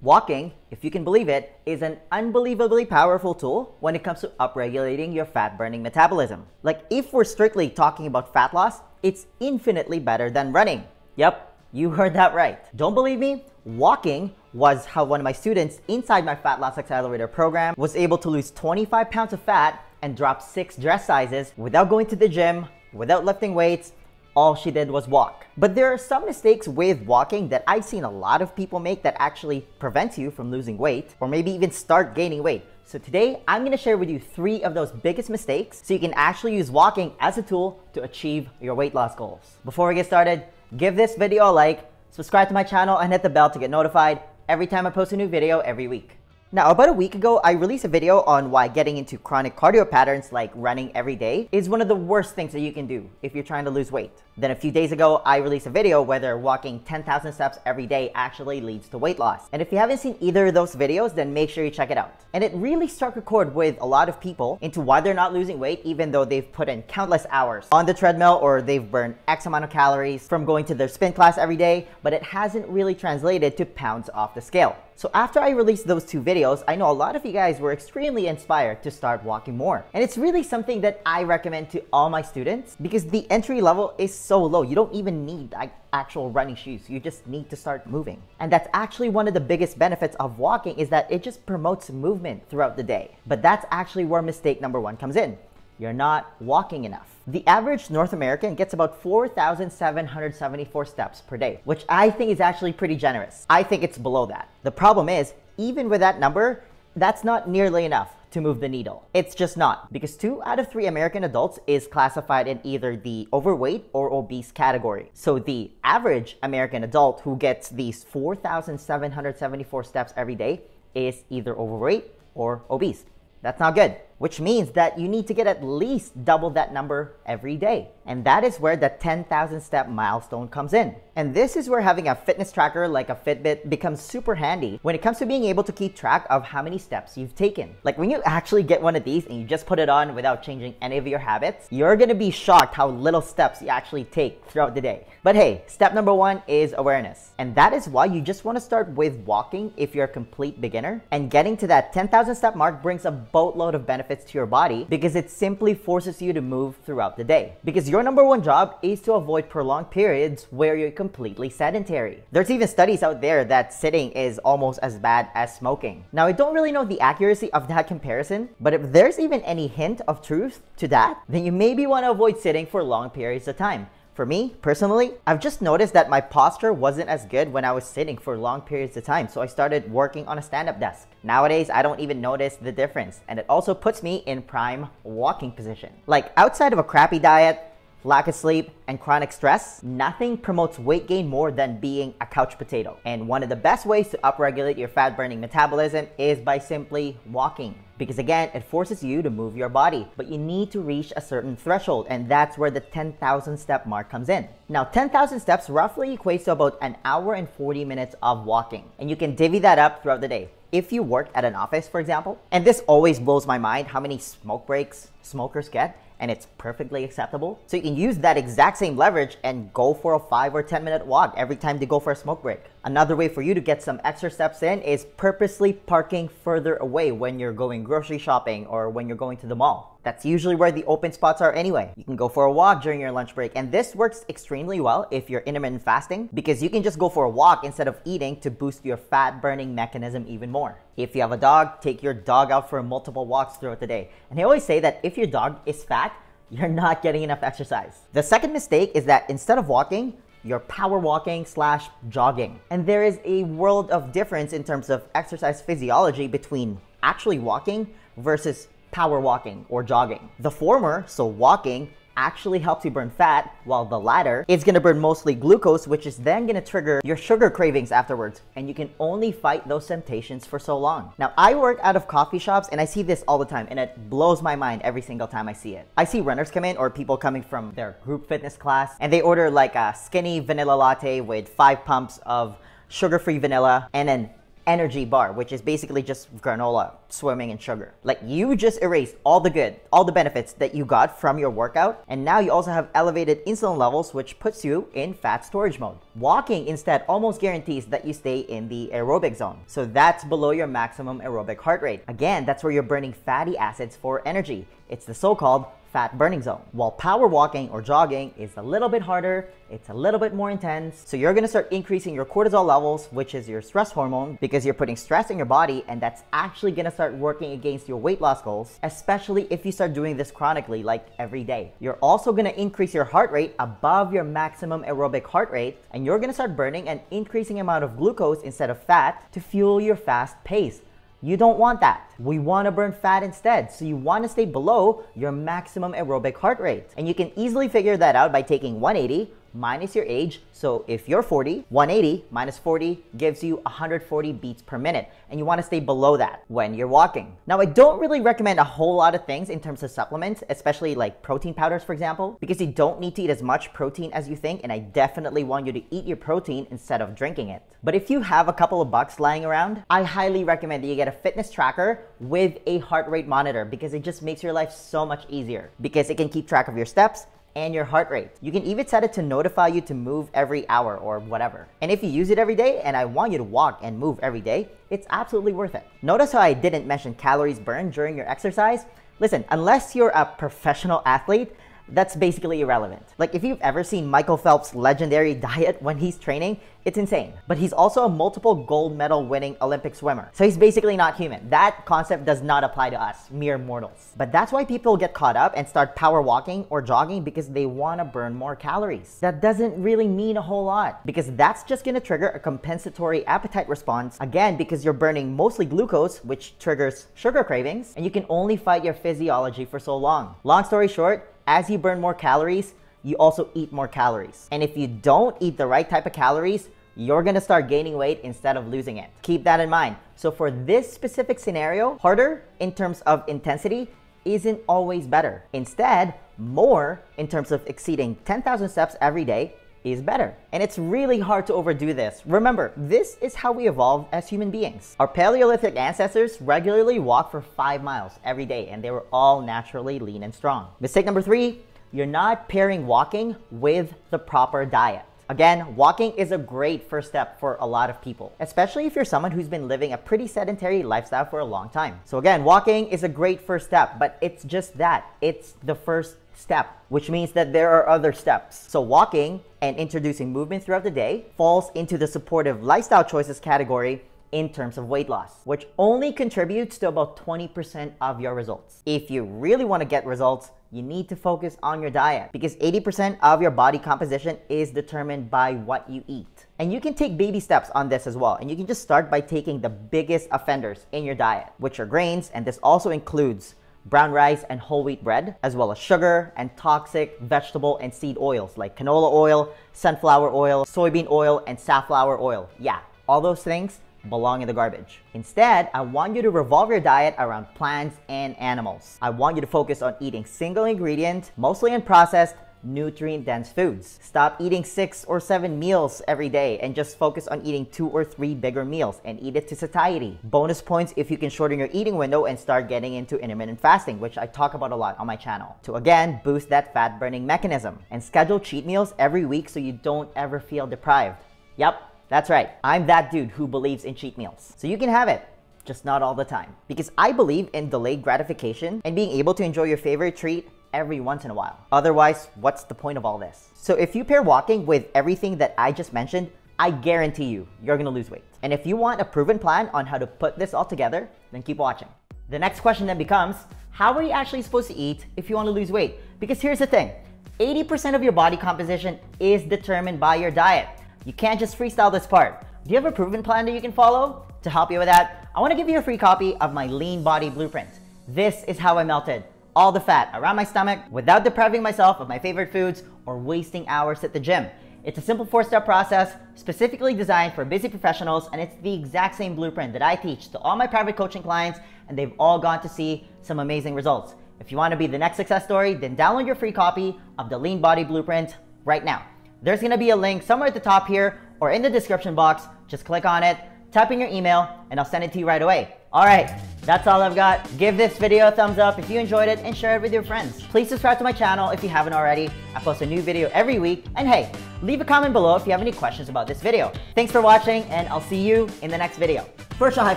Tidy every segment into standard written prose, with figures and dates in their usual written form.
Walking, if you can believe it, is an unbelievably powerful tool when it comes to upregulating your fat-burning metabolism. Like, if we're strictly talking about fat loss, it's infinitely better than running. Yep, you heard that right. Don't believe me? Walking was how one of my students inside my Fat Loss Accelerator program was able to lose 25 pounds of fat and drop 6 dress sizes without going to the gym, without lifting weights. All she did was walk. But there are some mistakes with walking that I've seen a lot of people make that actually prevents you from losing weight or maybe even start gaining weight. So today, I'm going to share with you 3 of those biggest mistakes so you can actually use walking as a tool to achieve your weight loss goals. Before we get started, give this video a like, subscribe to my channel, and hit the bell to get notified every time I post a new video every week. Now, about a week ago, I released a video on why getting into chronic cardio patterns like running every day is one of the worst things that you can do if you're trying to lose weight. Then a few days ago, I released a video whether walking 10,000 steps every day actually leads to weight loss. And if you haven't seen either of those videos, then make sure you check it out. And it really struck a chord with a lot of people into why they're not losing weight even though they've put in countless hours on the treadmill or they've burned X amount of calories from going to their spin class every day, but it hasn't really translated to pounds off the scale. So after I released those 2 videos, I know a lot of you guys were extremely inspired to start walking more. And it's really something that I recommend to all my students because the entry level is so low. You don't even need actual running shoes. You just need to start moving. And that's actually one of the biggest benefits of walking is that it just promotes movement throughout the day. But that's actually where mistake number 1 comes in. You're not walking enough. The average North American gets about 4,774 steps per day, which I think is actually pretty generous. I think it's below that. The problem is, even with that number, that's not nearly enough to move the needle. It's just not, because 2 out of 3 American adults is classified in either the overweight or obese category. So the average American adult who gets these 4,774 steps every day is either overweight or obese. That's not good, which means that you need to get at least double that number every day. And that is where the 10,000 step milestone comes in. And this is where having a fitness tracker like a Fitbit becomes super handy when it comes to being able to keep track of how many steps you've taken. Like when you actually get one of these and you just put it on without changing any of your habits, you're gonna be shocked how little steps you actually take throughout the day. But hey, step number 1 is awareness. And that is why you just wanna start with walking if you're a complete beginner. And getting to that 10,000 step mark brings a boatload of benefits to your body because it simply forces you to move throughout the day. Because your number 1 job is to avoid prolonged periods where you're completely sedentary. There's even studies out there that sitting is almost as bad as smoking. Now, I don't really know the accuracy of that comparison, but if there's even any hint of truth to that, then you maybe want to avoid sitting for long periods of time. For me, personally, I've just noticed that my posture wasn't as good when I was sitting for long periods of time, so I started working on a stand-up desk. Nowadays, I don't even notice the difference, and it also puts me in prime walking position. Like, outside of a crappy diet, lack of sleep, and chronic stress, nothing promotes weight gain more than being a couch potato. And one of the best ways to upregulate your fat-burning metabolism is by simply walking. Because again, it forces you to move your body, but you need to reach a certain threshold, and that's where the 10,000 step mark comes in. Now, 10,000 steps roughly equates to about an hour and 40 minutes of walking, and you can divvy that up throughout the day. If you work at an office, for example, and this always blows my mind how many smoke breaks smokers get, and it's perfectly acceptable. So you can use that exact same leverage and go for a 5 or 10 minute walk every time they go for a smoke break. Another way for you to get some extra steps in is purposely parking further away when you're going grocery shopping or when you're going to the mall. That's usually where the open spots are anyway. You can go for a walk during your lunch break, and this works extremely well if you're intermittent fasting because you can just go for a walk instead of eating to boost your fat burning mechanism even more. If you have a dog, take your dog out for multiple walks throughout the day. And I always say that if your dog is fat, you're not getting enough exercise. The second mistake is that instead of walking, you're power walking / jogging. And there is a world of difference in terms of exercise physiology between actually walking versus power walking or jogging. The former, so walking, actually helps you burn fat, while the latter is going to burn mostly glucose, which is then going to trigger your sugar cravings afterwards, and you can only fight those temptations for so long. Now, I work out of coffee shops and I see this all the time, and it blows my mind every single time I see it. I see runners come in or people coming from their group fitness class, and they order like a skinny vanilla latte with 5 pumps of sugar-free vanilla and then energy bar, which is basically just granola swimming in sugar. Like, you just erased all the good, all the benefits that you got from your workout, and now you also have elevated insulin levels, which puts you in fat storage mode. Walking instead almost guarantees that you stay in the aerobic zone. So that's below your maximum aerobic heart rate. Again, that's where you're burning fatty acids for energy. It's the so-called fat burning zone. While power walking or jogging is a little bit harder, it's a little bit more intense. So you're gonna start increasing your cortisol levels, which is your stress hormone, because you're putting stress in your body, and that's actually gonna start working against your weight loss goals, especially if you start doing this chronically, like every day. You're also gonna increase your heart rate above your maximum aerobic heart rate, and you're gonna start burning an increasing amount of glucose instead of fat to fuel your fast pace. You don't want that. We want to burn fat instead. So you want to stay below your maximum aerobic heart rate. And you can easily figure that out by taking 180 minus your age. So if you're 40, 180 minus 40 gives you 140 beats per minute. And you want to stay below that when you're walking. Now, I don't really recommend a whole lot of things in terms of supplements, especially like protein powders, for example, because you don't need to eat as much protein as you think. And I definitely want you to eat your protein instead of drinking it. But if you have a couple of bucks lying around, I highly recommend that you get a fitness tracker with a heart rate monitor, because it just makes your life so much easier, because it can keep track of your steps and your heart rate. You can even set it to notify you to move every hour or whatever. And if you use it every day, and I want you to walk and move every day, it's absolutely worth it. Notice how I didn't mention calories burned during your exercise? Listen, unless you're a professional athlete, that's basically irrelevant. Like, if you've ever seen Michael Phelps' legendary diet when he's training, it's insane. But he's also a multiple gold medal winning Olympic swimmer. So he's basically not human. That concept does not apply to us, mere mortals. But that's why people get caught up and start power walking or jogging, because they want to burn more calories. That doesn't really mean a whole lot, because that's just going to trigger a compensatory appetite response, again, because you're burning mostly glucose, which triggers sugar cravings, and you can only fight your physiology for so long. Long story short, as you burn more calories, you also eat more calories. And if you don't eat the right type of calories, you're gonna start gaining weight instead of losing it. Keep that in mind. So for this specific scenario, harder in terms of intensity isn't always better. Instead, more in terms of exceeding 10,000 steps every day is better. And it's really hard to overdo this. Remember, this is how we evolved as human beings. Our Paleolithic ancestors regularly walked for 5 miles every day, and they were all naturally lean and strong. Mistake number 3, you're not pairing walking with the proper diet. Again, walking is a great first step for a lot of people, especially if you're someone who's been living a pretty sedentary lifestyle for a long time. So again, walking is a great first step, but it's just that. It's the first step, which means that there are other steps. So walking and introducing movement throughout the day falls into the supportive lifestyle choices category in terms of weight loss, which only contributes to about 20% of your results. If you really want to get results, you need to focus on your diet, because 80% of your body composition is determined by what you eat. And you can take baby steps on this as well. And you can just start by taking the biggest offenders in your diet, which are grains, and this also includes brown rice and whole wheat bread, as well as sugar and toxic vegetable and seed oils like canola oil, sunflower oil, soybean oil, and safflower oil. Yeah, all those things belong in the garbage. Instead, I want you to revolve your diet around plants and animals. I want you to focus on eating single ingredient, mostly unprocessed, nutrient-dense foods. Stop eating 6 or 7 meals every day and just focus on eating 2 or 3 bigger meals and eat it to satiety. Bonus points if you can shorten your eating window and start getting into intermittent fasting, which I talk about a lot on my channel, to again boost that fat burning mechanism. And schedule cheat meals every week so you don't ever feel deprived. Yep, that's right. I'm that dude who believes in cheat meals. So you can have it, just not all the time. Because I believe in delayed gratification and being able to enjoy your favorite treat every once in a while. Otherwise, what's the point of all this? So if you pair walking with everything that I just mentioned, I guarantee you're gonna lose weight. And if you want a proven plan on how to put this all together, then keep watching. The next question then becomes, how are you actually supposed to eat if you want to lose weight? Because here's the thing, 80% of your body composition is determined by your diet. You can't just freestyle this part. Do you have a proven plan that you can follow? To help you with that, I want to give you a free copy of my Lean Body Blueprint. This is how I melted all the fat around my stomach without depriving myself of my favorite foods or wasting hours at the gym. It's a simple 4-step process specifically designed for busy professionals, and it's the exact same blueprint that I teach to all my private coaching clients, and they've all gone to see some amazing results. If you want to be the next success story, then download your free copy of the Lean Body Blueprint right now. There's going to be a link somewhere at the top here or in the description box. Just click on it, type in your email, and I'll send it to you right away. Alright, that's all I've got. Give this video a thumbs up if you enjoyed it and share it with your friends. Please subscribe to my channel if you haven't already. I post a new video every week. And hey, leave a comment below if you have any questions about this video. Thanks for watching, and I'll see you in the next video. First, a high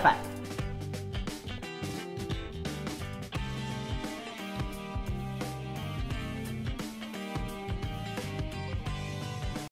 five.